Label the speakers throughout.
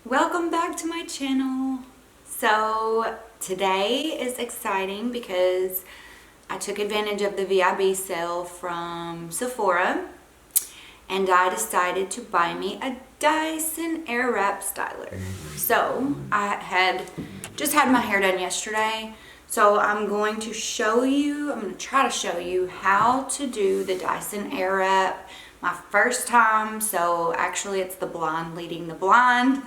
Speaker 1: Welcome back to my channel. So today is exciting because I took advantage of the VIB sale from Sephora and I decided to buy me a Dyson Airwrap styler. So I had just had my hair done yesterday, so I'm going to try to show you how to do the Dyson Airwrap. My first time, so actually it's the blonde leading the blind,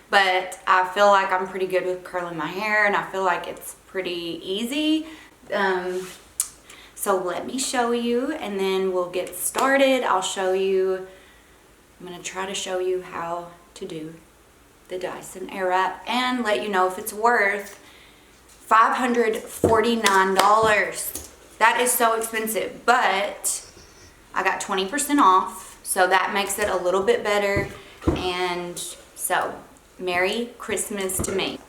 Speaker 1: but I feel like I'm pretty good with curling my hair and I feel like it's pretty easy. So let me show you and then we'll get started. I'm going to try to show you how to do the Dyson Airwrap and let you know if it's worth $549. That is so expensive, but I got 20% off, so that makes it a little bit better. And so, Merry Christmas to me.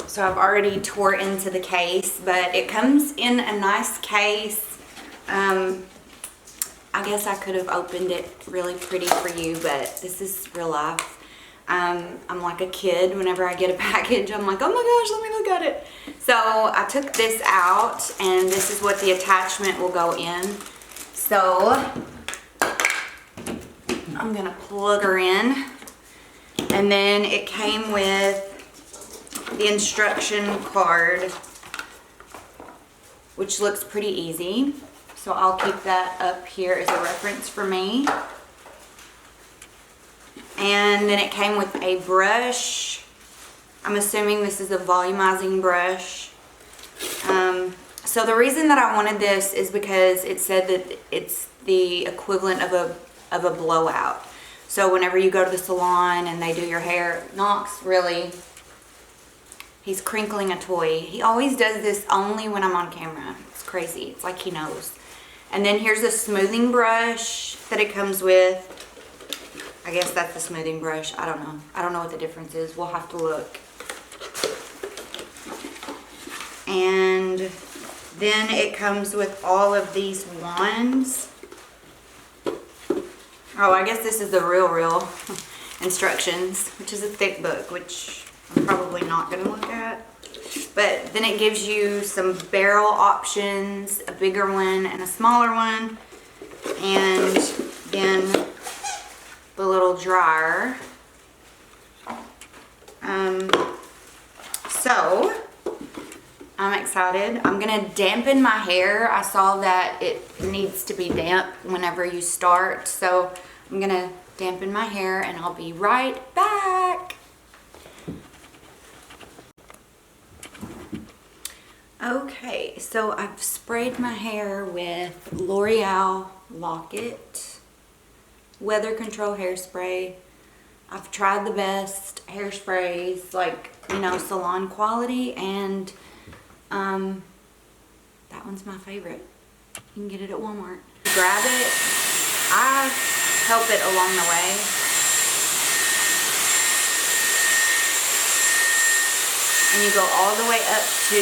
Speaker 1: So I've already tore into the case, but it comes in a nice case. I guess I could have opened it really pretty for you, but this is real life. I'm like a kid whenever I get a package. I'm like, oh my gosh, let me look at it. So I took this out, and this is what the attachment will go in. So I'm gonna plug her in, and then it came with the instruction card, which looks pretty easy. So I'll keep that up here as a reference for me. And then it came with a brush. I'm assuming this is a volumizing brush. So the reason that I wanted this is because it said that it's the equivalent of a blowout. So whenever you go to the salon and they do your hair, Knox really, he's crinkling a toy. He always does this only when I'm on camera. It's crazy. It's like he knows. And then here's a smoothing brush that it comes with. I guess that's the smoothing brush. I don't know. I don't know what the difference is. We'll have to look. And then it comes with all of these wands. Oh, I guess this is the real instructions, which is a thick book, which I'm probably not going to look at. But then it gives you some barrel options, a bigger one and a smaller one. And then the little dryer. So I'm excited. I'm gonna dampen my hair. I saw that it needs to be damp whenever you start, so I'm gonna dampen my hair and I'll be right back. Okay, so I've sprayed my hair with L'Oreal Lock-It weather control hairspray. I've tried the best hairsprays, like, you know, salon quality, and that one's my favorite. You can get it at Walmart. Grab it. I help it along the way. And you go all the way up to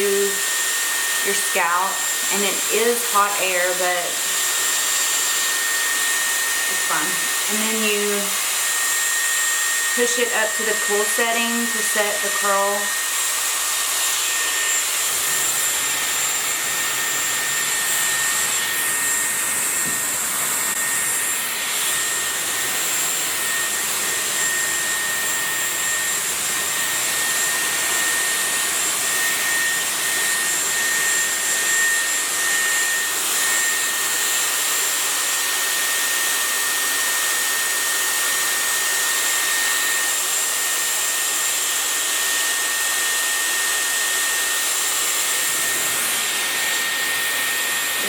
Speaker 1: your scalp, and it is hot air, but it's fun. And then you push it up to the cool setting to set the curl.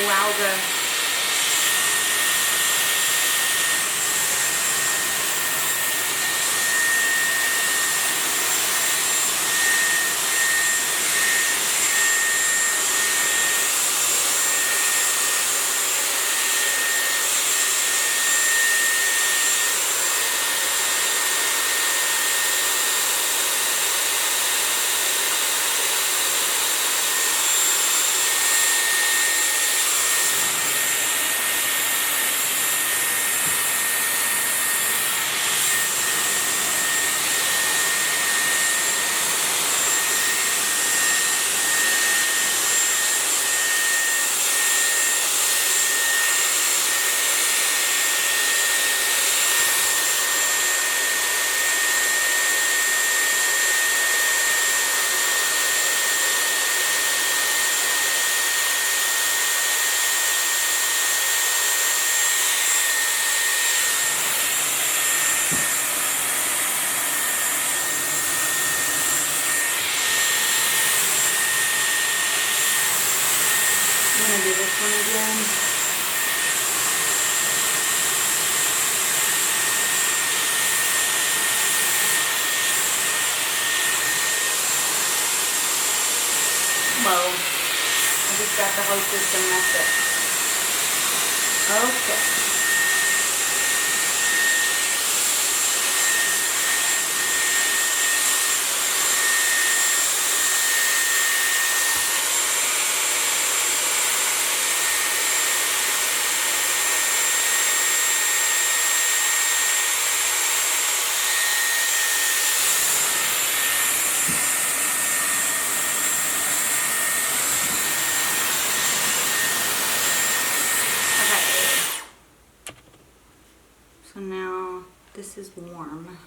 Speaker 1: Wowza. one again. Whoa. I just got the whole system messed up. Okay. So now this is warm.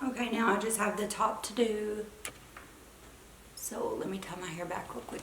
Speaker 1: Okay, now I just have the top to do. So let me tie my hair back real quick.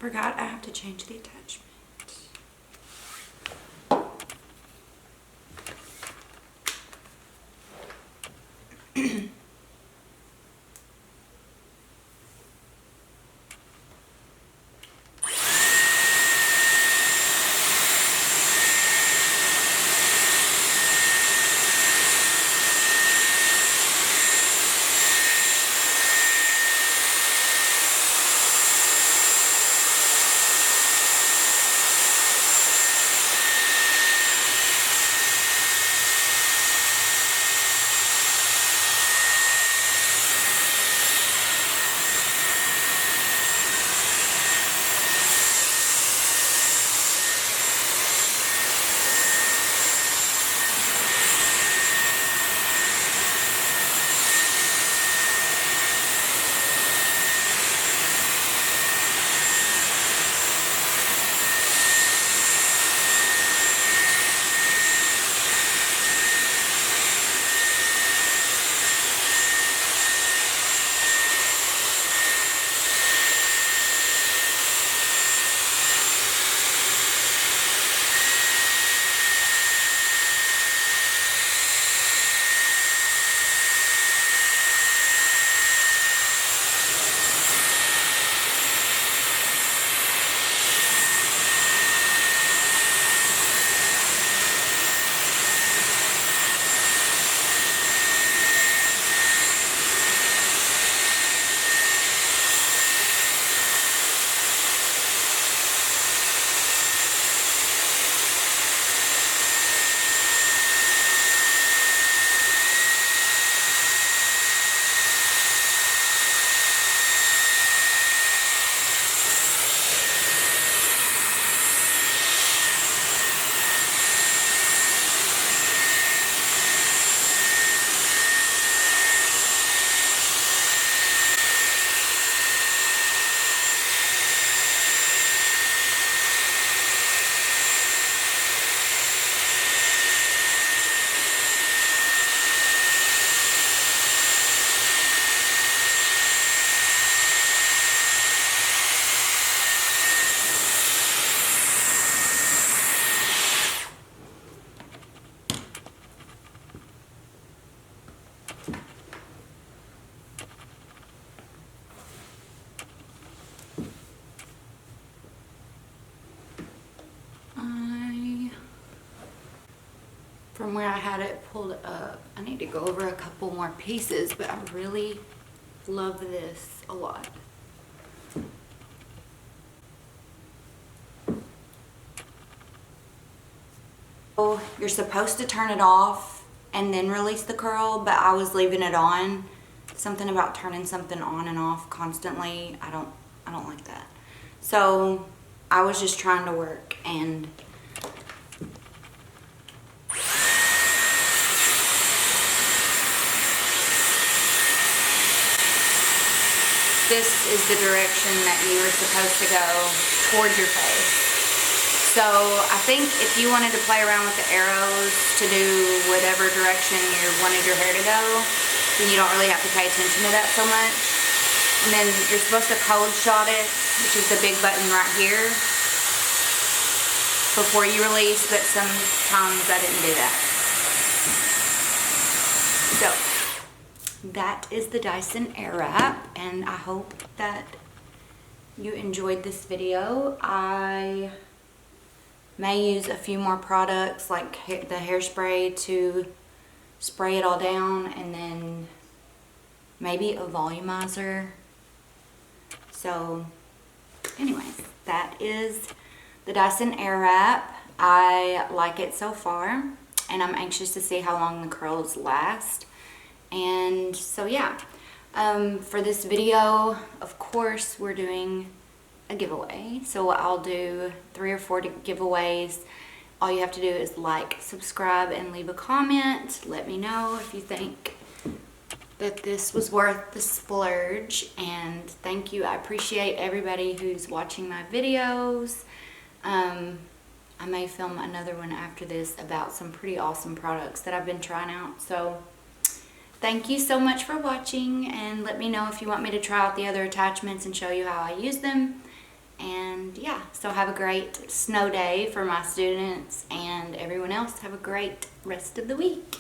Speaker 1: Forgot I have to change the attachment. From where I had it pulled up, I need to go over a couple more pieces, but I really love this a lot. So you're supposed to turn it off and then release the curl, but I was leaving it on. Something about turning something on and off constantly, I don't like that. So I was just trying to work, and this is the direction that you are supposed to go towards your face. So I think if you wanted to play around with the arrows to do whatever direction you wanted your hair to go, then you don't really have to pay attention to that so much. And then you're supposed to cold shot it, which is the big button right here, before you release, but sometimes I didn't do that. So that is the Dyson Airwrap, and I hope that you enjoyed this video. I may use a few more products like the hairspray to spray it all down, and then maybe a volumizer. So anyways, that is the Dyson Airwrap. I like it so far, and I'm anxious to see how long the curls last. And so yeah, for this video, of course, we're doing a giveaway. So I'll do 3 or 4 giveaways. All you have to do is like, subscribe, and leave a comment. Let me know if you think that this was worth the splurge. And thank you. I appreciate everybody who's watching my videos. I may film another one after this about some pretty awesome products that I've been trying out. So thank you so much for watching, and let me know if you want me to try out the other attachments and show you how I use them. And yeah, so have a great snow day for my students, and everyone else have a great rest of the week.